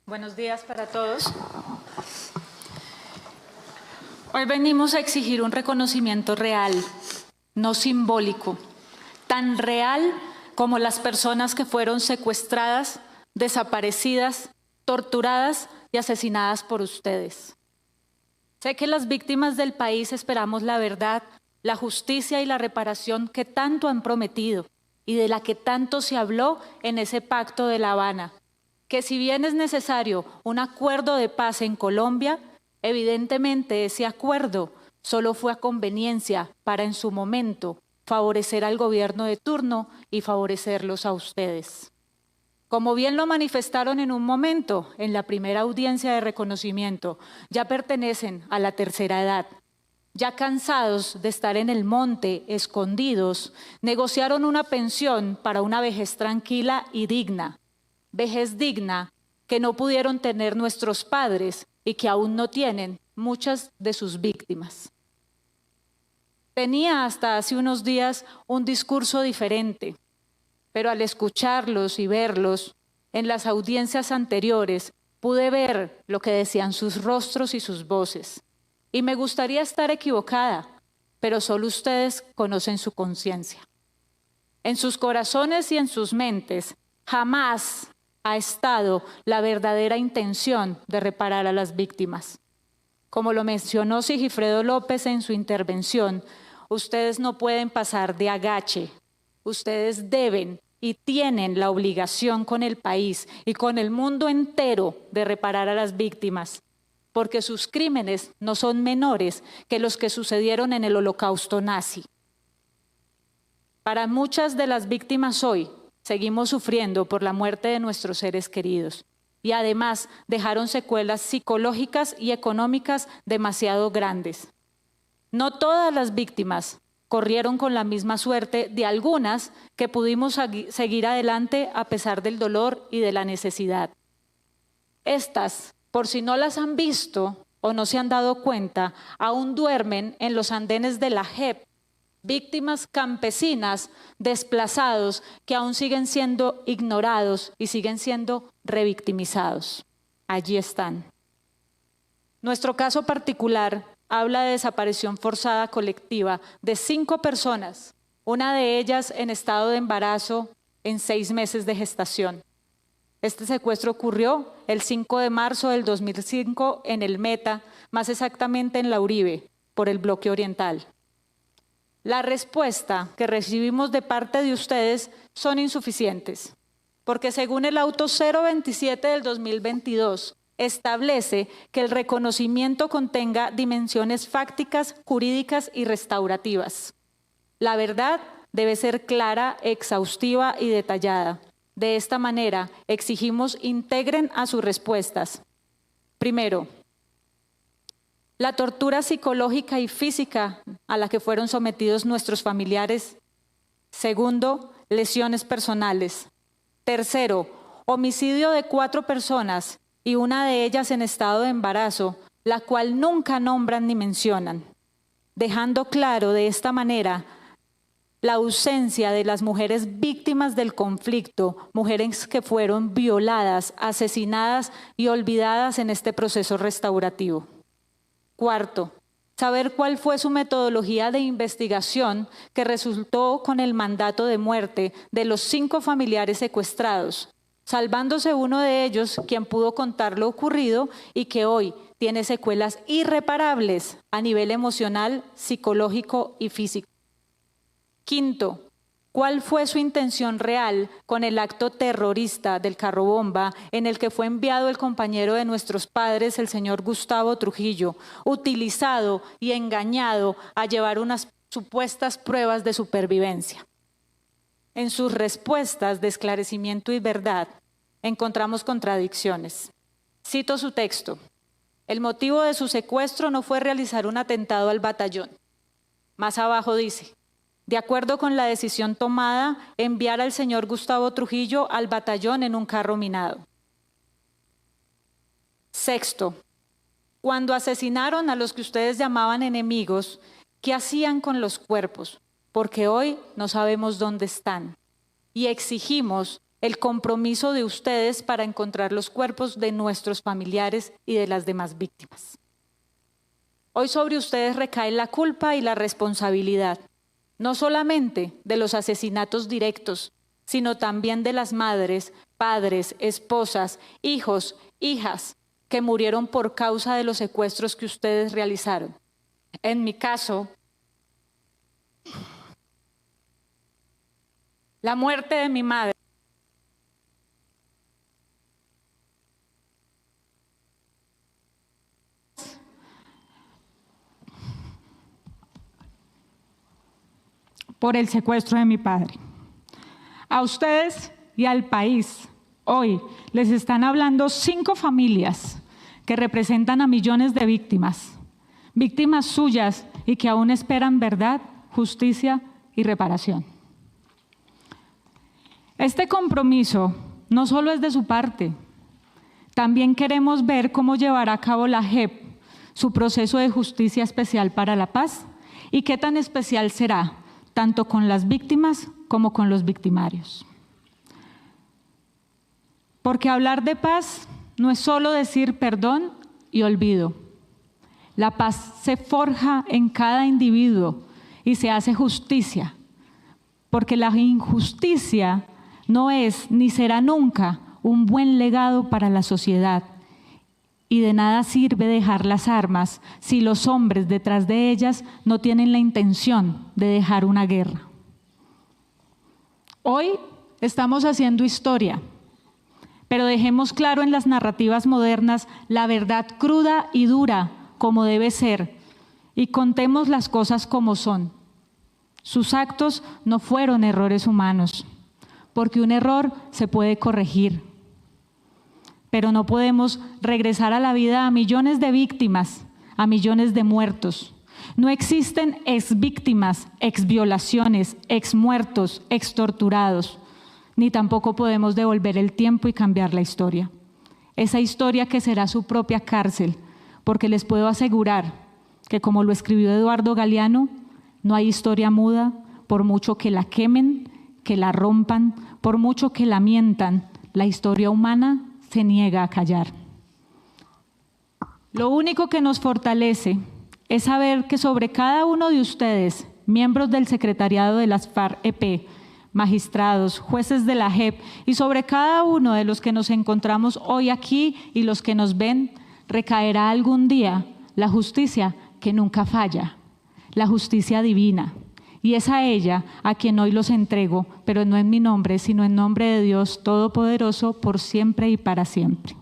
Buenos días para todos. Hoy venimos a exigir un reconocimiento real, no simbólico, tan real como las personas que fueron secuestradas, desaparecidas, torturadas y asesinadas por ustedes. Sé que las víctimas del país esperamos la verdad, la justicia y la reparación que tanto han prometido y de la que tanto se habló en ese pacto de La Habana, que si bien es necesario un acuerdo de paz en Colombia, evidentemente ese acuerdo solo fue a conveniencia para en su momento favorecer al gobierno de turno y favorecerlos a ustedes. Como bien lo manifestaron en un momento, en la primera audiencia de reconocimiento, ya pertenecen a la tercera edad. Ya cansados de estar en el monte, escondidos, negociaron una pensión para una vejez tranquila y digna. Vejez digna que no pudieron tener nuestros padres y que aún no tienen muchas de sus víctimas. Tenía hasta hace unos días un discurso diferente, pero al escucharlos y verlos en las audiencias anteriores, pude ver lo que decían sus rostros y sus voces. Y me gustaría estar equivocada, pero solo ustedes conocen su conciencia. En sus corazones y en sus mentes jamás ha estado la verdadera intención de reparar a las víctimas. Como lo mencionó Sigifredo López en su intervención, ustedes no pueden pasar de agache. Ustedes deben y tienen la obligación con el país y con el mundo entero de reparar a las víctimas, porque sus crímenes no son menores que los que sucedieron en el Holocausto nazi. Para muchas de las víctimas hoy, seguimos sufriendo por la muerte de nuestros seres queridos y además dejaron secuelas psicológicas y económicas demasiado grandes. No todas las víctimas corrieron con la misma suerte de algunas que pudimos seguir adelante a pesar del dolor y de la necesidad. Estas, por si no las han visto o no se han dado cuenta, aún duermen en los andenes de la JEP, víctimas campesinas desplazados que aún siguen siendo ignorados y siguen siendo revictimizados. Allí están. Nuestro caso particular habla de desaparición forzada colectiva de 5 personas, una de ellas en estado de embarazo en 6 meses de gestación. Este secuestro ocurrió el 5 de marzo del 2005 en el Meta, más exactamente en la Uribe, por el bloque oriental. La respuesta que recibimos de parte de ustedes son insuficientes, porque según el auto 027 del 2022, establece que el reconocimiento contenga dimensiones fácticas, jurídicas y restaurativas. La verdad debe ser clara, exhaustiva y detallada. De esta manera, exigimos integren a sus respuestas. Primero, la tortura psicológica y física a la que fueron sometidos nuestros familiares. Segundo, lesiones personales. Tercero, homicidio de 4 personas y una de ellas en estado de embarazo, la cual nunca nombran ni mencionan, dejando claro de esta manera la ausencia de las mujeres víctimas del conflicto, mujeres que fueron violadas, asesinadas y olvidadas en este proceso restaurativo. Cuarto, saber cuál fue su metodología de investigación que resultó con el mandato de muerte de los 5 familiares secuestrados, salvándose uno de ellos, quien pudo contar lo ocurrido y que hoy tiene secuelas irreparables a nivel emocional, psicológico y físico. Quinto, ¿cuál fue su intención real con el acto terrorista del carro bomba en el que fue enviado el compañero de nuestros padres, el señor Gustavo Trujillo, utilizado y engañado a llevar unas supuestas pruebas de supervivencia? En sus respuestas de esclarecimiento y verdad encontramos contradicciones. Cito su texto. El motivo de su secuestro no fue realizar un atentado al batallón. Más abajo dice, de acuerdo con la decisión tomada, enviar al señor Gustavo Trujillo al batallón en un carro minado. Sexto, cuando asesinaron a los que ustedes llamaban enemigos, ¿qué hacían con los cuerpos? Porque hoy no sabemos dónde están. Y exigimos el compromiso de ustedes para encontrar los cuerpos de nuestros familiares y de las demás víctimas. Hoy sobre ustedes recae la culpa y la responsabilidad, no solamente de los asesinatos directos, sino también de las madres, padres, esposas, hijos, hijas que murieron por causa de los secuestros que ustedes realizaron. En mi caso, la muerte de mi madre por el secuestro de mi padre. A ustedes y al país, hoy les están hablando 5 familias que representan a millones de víctimas, víctimas suyas y que aún esperan verdad, justicia y reparación. Este compromiso no solo es de su parte, también queremos ver cómo llevará a cabo la JEP su proceso de justicia especial para la paz y qué tan especial será, tanto con las víctimas como con los victimarios. Porque hablar de paz no es solo decir perdón y olvido. La paz se forja en cada individuo y se hace justicia, porque la injusticia no es ni será nunca un buen legado para la sociedad. Y de nada sirve dejar las armas si los hombres detrás de ellas no tienen la intención de dejar una guerra. Hoy estamos haciendo historia, pero dejemos claro en las narrativas modernas la verdad cruda y dura como debe ser y contemos las cosas como son. Sus actos no fueron errores humanos, porque un error se puede corregir. Pero no podemos regresar a la vida a millones de víctimas, a millones de muertos. No existen exvíctimas, exviolaciones, exmuertos, extorturados, ni tampoco podemos devolver el tiempo y cambiar la historia. Esa historia que será su propia cárcel, porque les puedo asegurar que, como lo escribió Eduardo Galeano, no hay historia muda, por mucho que la quemen, que la rompan, por mucho que la mientan, la historia humana se niega a callar. Lo único que nos fortalece es saber que sobre cada uno de ustedes, miembros del secretariado de las FARC-EP, magistrados, jueces de la JEP y sobre cada uno de los que nos encontramos hoy aquí y los que nos ven, recaerá algún día la justicia que nunca falla, la justicia divina. Y es a ella a quien hoy los entrego, pero no en mi nombre, sino en nombre de Dios Todopoderoso, por siempre y para siempre.